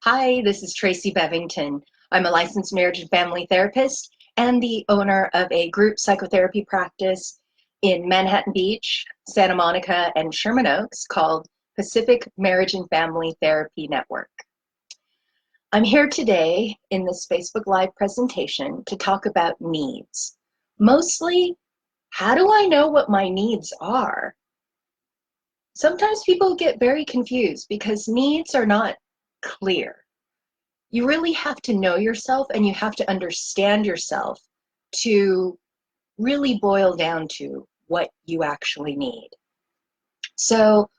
Hi, this is Tracy Bevington. I'm a licensed marriage and family therapist and the owner of a group psychotherapy practice in Manhattan Beach, Santa Monica, and Sherman Oaks called Pacific Marriage and Family Therapy Network. I'm here today in this Facebook Live presentation to talk about needs. Mostly, how do I know what my needs are? Sometimes people get very confused because needs are not clear. You really have to know yourself and you have to understand yourself to really boil down to what you actually need. So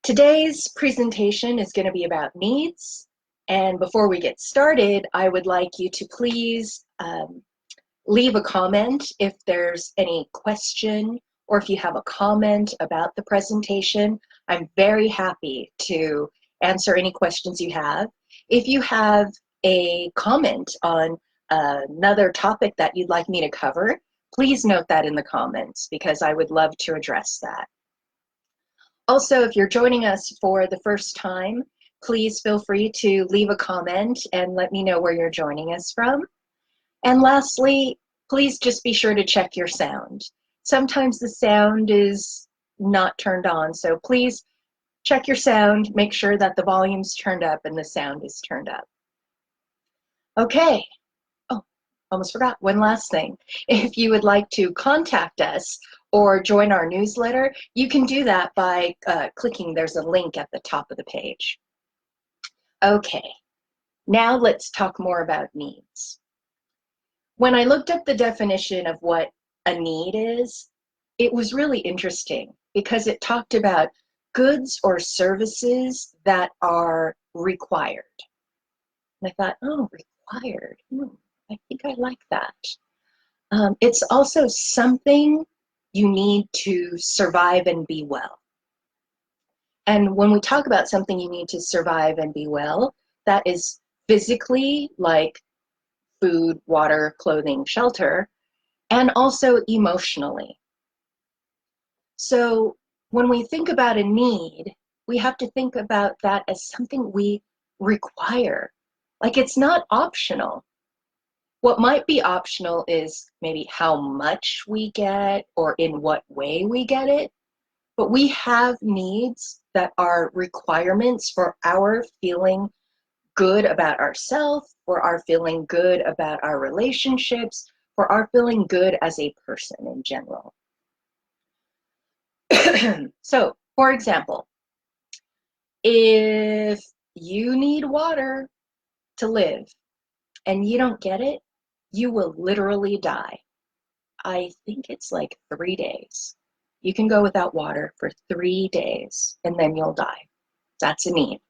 today's presentation is going to be about needs. And before we get started, I would like you to please leave a comment if there's any question or if you have a comment about the presentation. I'm very happy to answer any questions you have. If you have a comment on another topic that you'd like me to cover, please note that in the comments because I would love to address that. Also, if you're joining us for the first time, please feel free to leave a comment and let me know where you're joining us from. And lastly, please just be sure to check your sound. Sometimes the sound is not turned on, so please check your sound, make sure that the volume's turned up and the sound is turned up. Okay. Oh, almost forgot. One last thing. If you would like to contact us or join our newsletter, you can do that by clicking, there's a link at the top of the page. Okay, now let's talk more about needs. When I looked up the definition of what a need is, it was really interesting because it talked about goods or services that are required. And I thought, oh, required. I think I like that. It's also something you need to survive and be well. And when we talk about something you need to survive and be well, that is physically like food, water, clothing, shelter, and also emotionally. So when we think about a need, we have to think about that as something we require. Like it's not optional. What might be optional is maybe how much we get or in what way we get it. But we have needs that are requirements for our feeling good about ourselves, for our feeling good about our relationships, for our feeling good as a person in general. So, for example, if you need water to live and you don't get it, you will literally die. I think it's like 3 days. You can go without water for 3 days and then you'll die. That's a need.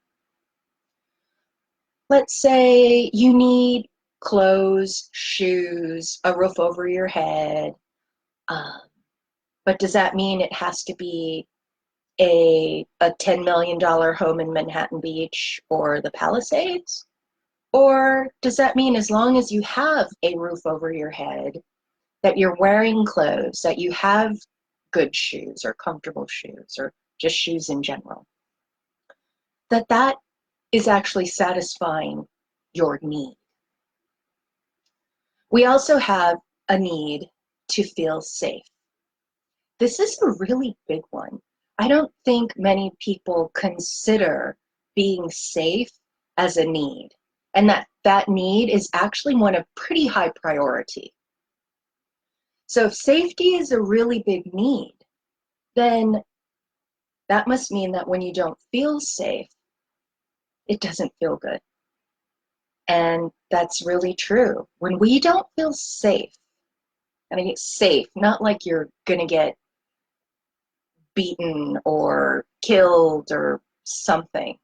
Let's say you need clothes, shoes, a roof over your head. But does that mean it has to be a $10 million home in Manhattan Beach or the Palisades? Or does that mean as long as you have a roof over your head, that you're wearing clothes, that you have good shoes or comfortable shoes or just shoes in general, that is actually satisfying your need? We also have a need to feel safe. This is a really big one. I don't think many people consider being safe as a need, and that need is actually one of pretty high priority. So if safety is a really big need, then that must mean that when you don't feel safe, it doesn't feel good. And that's really true. When we don't feel safe, I mean, it's safe, not like you're going to get beaten or killed or something,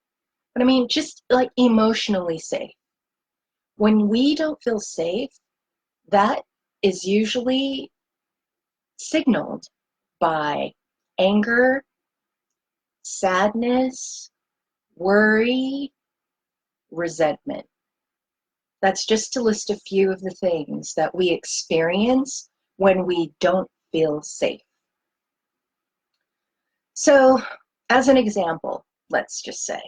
but I mean, just like emotionally safe. When we don't feel safe, that is usually signaled by anger, sadness, worry, resentment. That's just to list a few of the things that we experience when we don't feel safe. So, as an example, let's just say,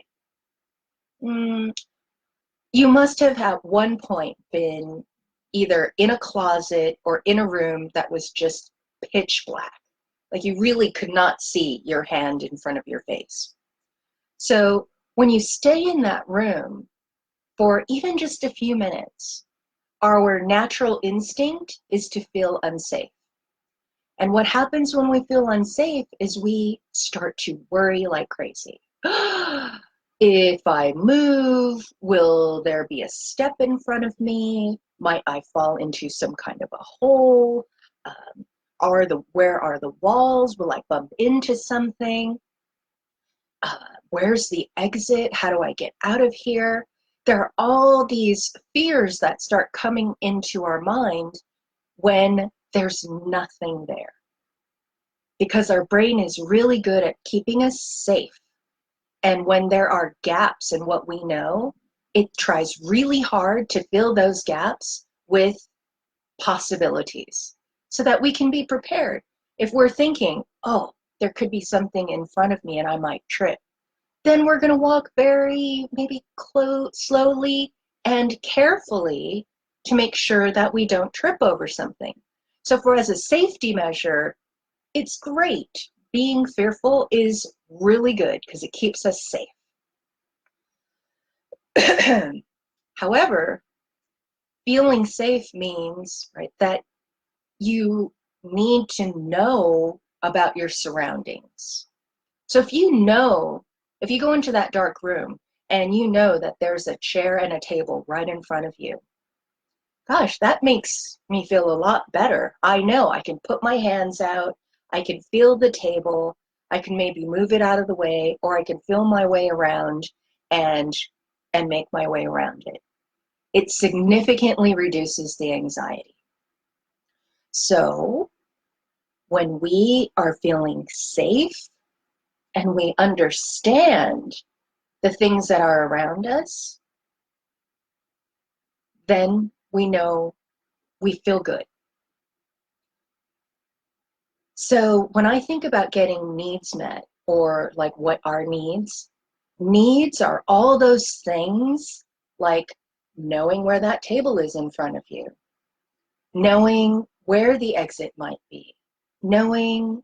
You must have at one point been either in a closet or in a room that was just pitch black. Like you really could not see your hand in front of your face. So when you stay in that room for even just a few minutes, our natural instinct is to feel unsafe. And what happens when we feel unsafe is we start to worry like crazy. If I move, will there be a step in front of me? Might I fall into some kind of a hole? Where are the walls? Will I bump into something? Where's the exit? How do I get out of here? There are all these fears that start coming into our mind when there's nothing there. Because our brain is really good at keeping us safe. And when there are gaps in what we know, it tries really hard to fill those gaps with possibilities so that we can be prepared. If we're thinking, oh, there could be something in front of me and I might trip, then we're going to walk very maybe slowly and carefully to make sure that we don't trip over something. So for as a safety measure, it's great. Being fearful is really good because it keeps us safe. However, feeling safe means, right, that you need to know about your surroundings. So if you go into that dark room and you know that there's a chair and a table right in front of you, gosh, that makes me feel a lot better. I know I can put my hands out, I can feel the table, I can maybe move it out of the way, or I can feel my way around and make my way around it. It significantly reduces the anxiety. So when we are feeling safe and we understand the things that are around us, then we know we feel good. So when I think about getting needs met, or like what are needs are all those things like knowing where that table is in front of you, knowing where the exit might be, knowing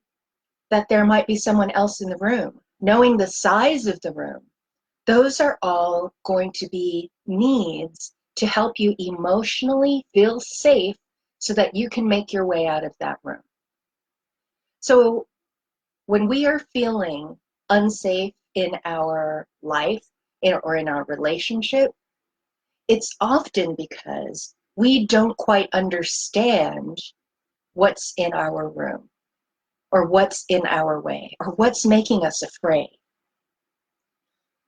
that there might be someone else in the room, knowing the size of the room. Those are all going to be needs to help you emotionally feel safe so that you can make your way out of that room. So when we are feeling unsafe in our life or in our relationship, it's often because we don't quite understand what's in our room, or what's in our way, or what's making us afraid.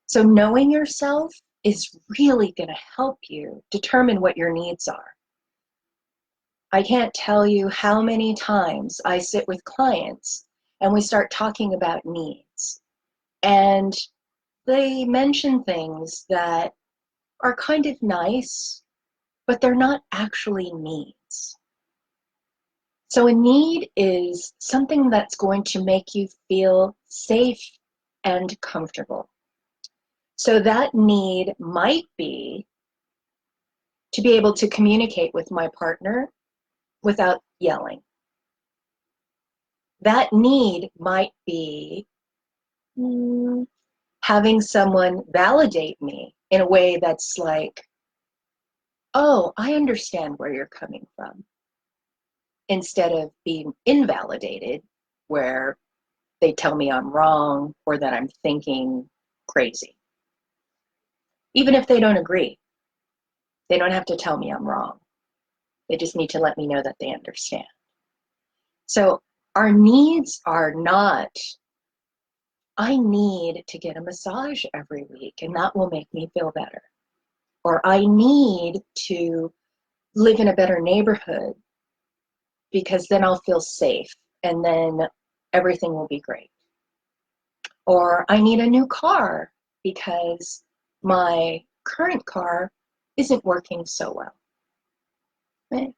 So knowing yourself is really going to help you determine what your needs are. I can't tell you how many times I sit with clients and we start talking about needs. And they mention things that are kind of nice, but they're not actually needs. So a need is something that's going to make you feel safe and comfortable. So that need might be to be able to communicate with my partner without yelling. That need might be having someone validate me in a way that's like, oh, I understand where you're coming from, instead of being invalidated, where they tell me I'm wrong or that I'm thinking crazy. Even if they don't agree, they don't have to tell me I'm wrong. They just need to let me know that they understand. So our needs are not, I need to get a massage every week and that will make me feel better. Or I need to live in a better neighborhood because then I'll feel safe and then everything will be great. Or I need a new car because my current car isn't working so well.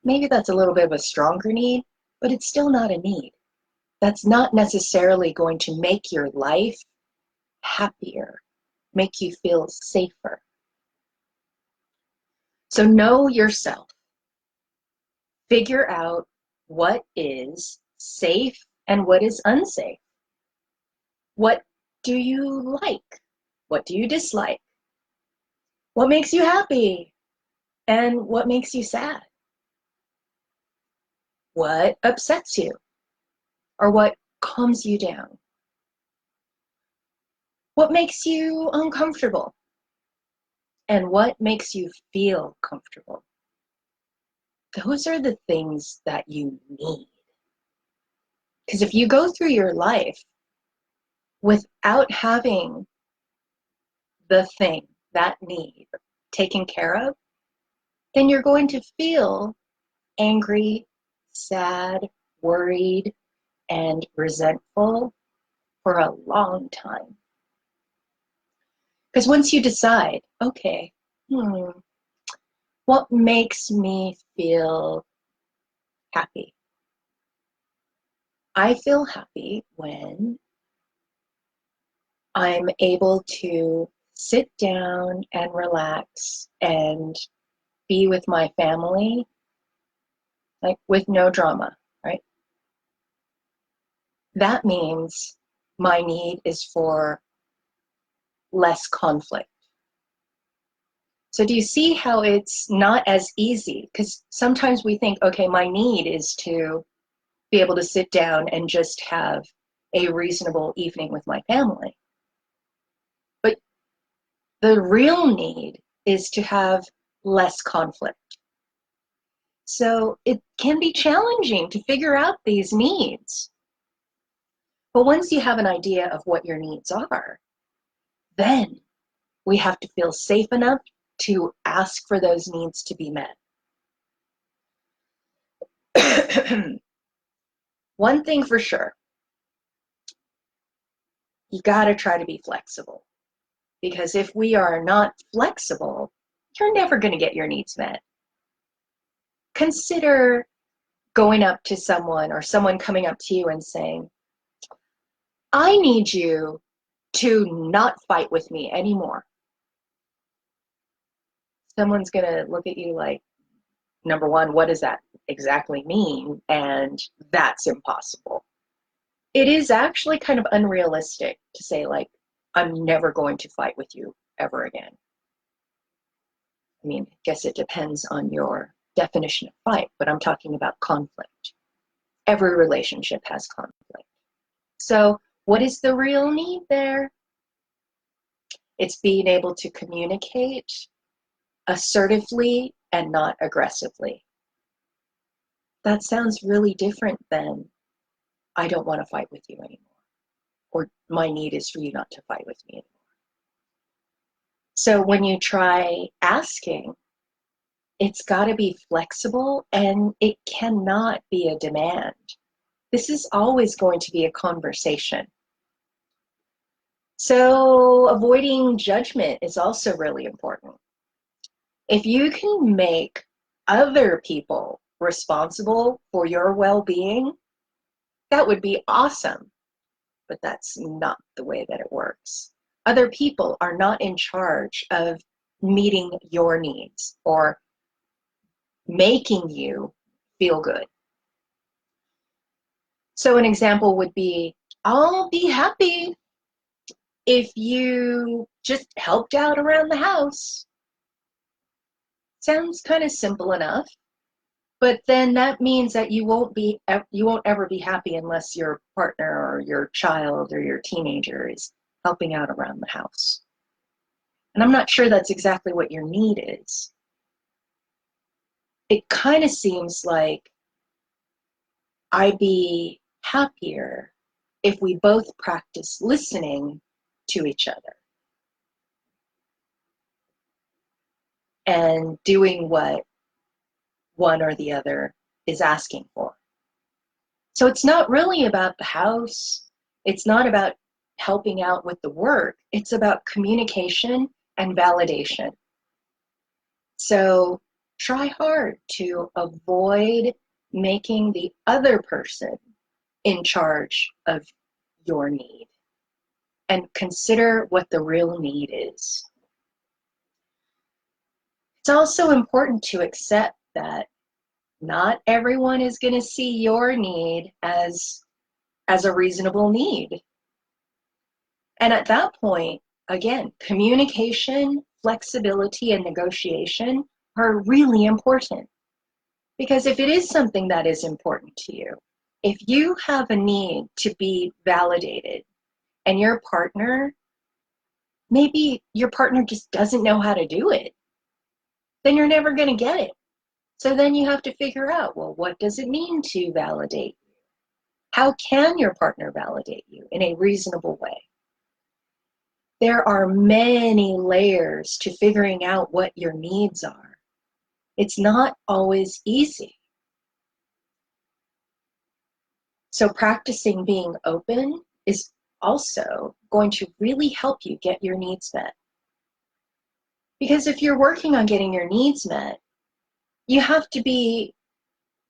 Maybe that's a little bit of a stronger need, but it's still not a need. That's not necessarily going to make your life happier, make you feel safer. So know yourself. Figure out what is safe and what is unsafe. What do you like? What do you dislike? What makes you happy? And what makes you sad? What upsets you? Or what calms you down? What makes you uncomfortable? And what makes you feel comfortable? Those are the things that you need. Because if you go through your life without having the thing, that need, taken care of, then you're going to feel angry, sad, worried, and resentful for a long time. Because once you decide, okay, what makes me feel happy? I feel happy when I'm able to sit down and relax and be with my family, like with no drama, right? That means my need is for less conflict. So do you see how it's not as easy? Because sometimes we think, okay, my need is to be able to sit down and just have a reasonable evening with my family. But the real need is to have less conflict. So it can be challenging to figure out these needs. But once you have an idea of what your needs are, then we have to feel safe enough to ask for those needs to be met. One thing for sure, you got to try to be flexible. Because if we are not flexible, you're never going to get your needs met. Consider going up to someone or someone coming up to you and saying, I need you to not fight with me anymore. Someone's going to look at you like, number one, what does that exactly mean? And that's impossible. It is actually kind of unrealistic to say, like, I'm never going to fight with you ever again. I mean, I guess it depends on your definition of fight, but I'm talking about conflict. Every relationship has conflict. So what is the real need there? It's being able to communicate assertively and not aggressively. That sounds really different than, I don't want to fight with you anymore, or my need is for you not to fight with me anymore. So when you try asking, it's got to be flexible and it cannot be a demand. This is always going to be a conversation. So avoiding judgment is also really important. If you can make other people responsible for your well-being, that would be awesome. But that's not the way that it works. Other people are not in charge of meeting your needs or making you feel good. So an example would be, I'll be happy if you just helped out around the house. Sounds kind of simple enough, but then that means that you won't ever be happy unless your partner or your child or your teenager is helping out around the house. And I'm not sure that's exactly what your need is. It kind of seems like I'd be happier if we both practice listening to each other and doing what one or the other is asking for. So it's not really about the house. It's not about helping out with the work. It's about communication and validation. So try hard to avoid making the other person in charge of your need and consider what the real need is. It's also important to accept that not everyone is going to see your need as a reasonable need. And at that point, again, communication, flexibility, and negotiation are really important. Because if it is something that is important to you, if you have a need to be validated and maybe your partner just doesn't know how to do it, then you're never going to get it. So then you have to figure out, well, what does it mean to validate you? How can your partner validate you in a reasonable way? There are many layers to figuring out what your needs are. It's not always easy. So practicing being open is also going to really help you get your needs met. Because if you're working on getting your needs met, you have to be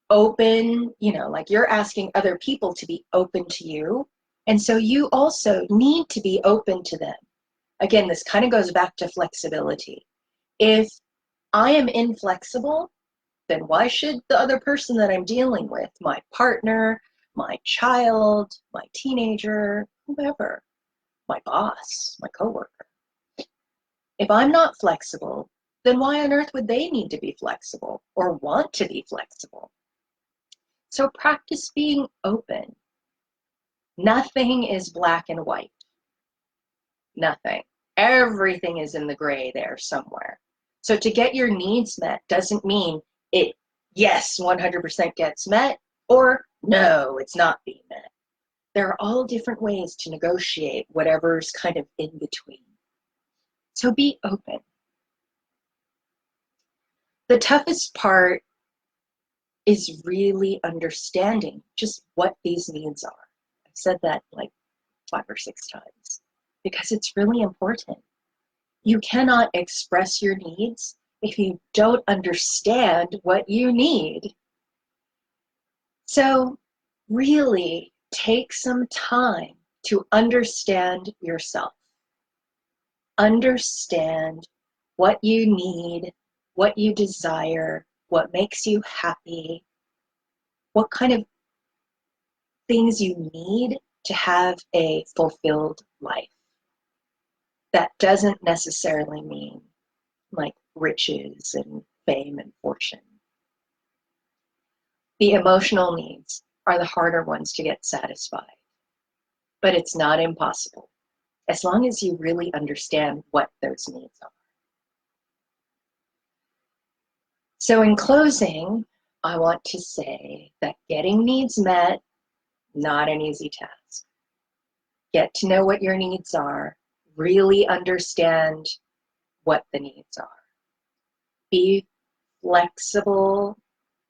open, like you're asking other people to be open to you. And so you also need to be open to them. Again, this kind of goes back to flexibility. If I am inflexible, then why should the other person that I'm dealing with, my partner, my child, my teenager, whoever, my boss, my coworker, if I'm not flexible, then why on earth would they need to be flexible or want to be flexible? So practice being open. Nothing is black and white. Nothing. Everything is in the gray there somewhere. So to get your needs met doesn't mean it, yes, 100% gets met, or no, it's not being met. There are all different ways to negotiate whatever's kind of in between. So be open. The toughest part is really understanding just what these needs are. I've said that like 5 or 6 times because it's really important. You cannot express your needs if you don't understand what you need. So really take some time to understand yourself. Understand what you need, what you desire, what makes you happy, what kind of things you need to have a fulfilled life. That doesn't necessarily mean like riches and fame and fortune. The emotional needs are the harder ones to get satisfied, but it's not impossible as long as you really understand what those needs are. So in closing, I want to say that getting needs met, not an easy task. Get to know what your needs are, really understand what the needs are. Be flexible,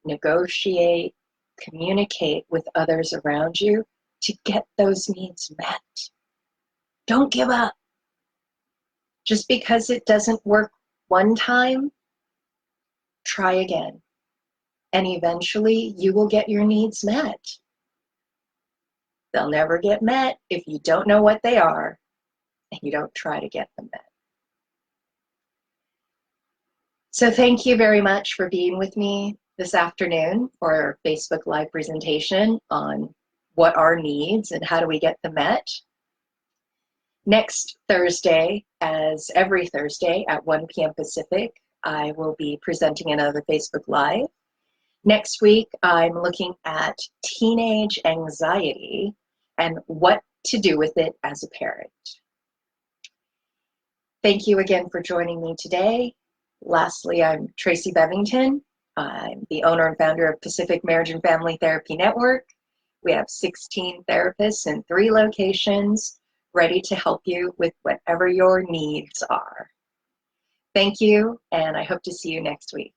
negotiate, communicate with others around you to get those needs met. Don't give up. Just because it doesn't work one time, try again. And eventually you will get your needs met. They'll never get met if you don't know what they are and you don't try to get them met. So thank you very much for being with me this afternoon for our Facebook Live presentation on what are needs and how do we get them met. Next Thursday, as every Thursday at 1 p.m. Pacific, I will be presenting another Facebook Live. Next week, I'm looking at teenage anxiety and what to do with it as a parent. Thank you again for joining me today. Lastly, I'm Tracy Bevington. I'm the owner and founder of Pacific Marriage and Family Therapy Network. We have 16 therapists in 3 locations ready to help you with whatever your needs are. Thank you, and I hope to see you next week.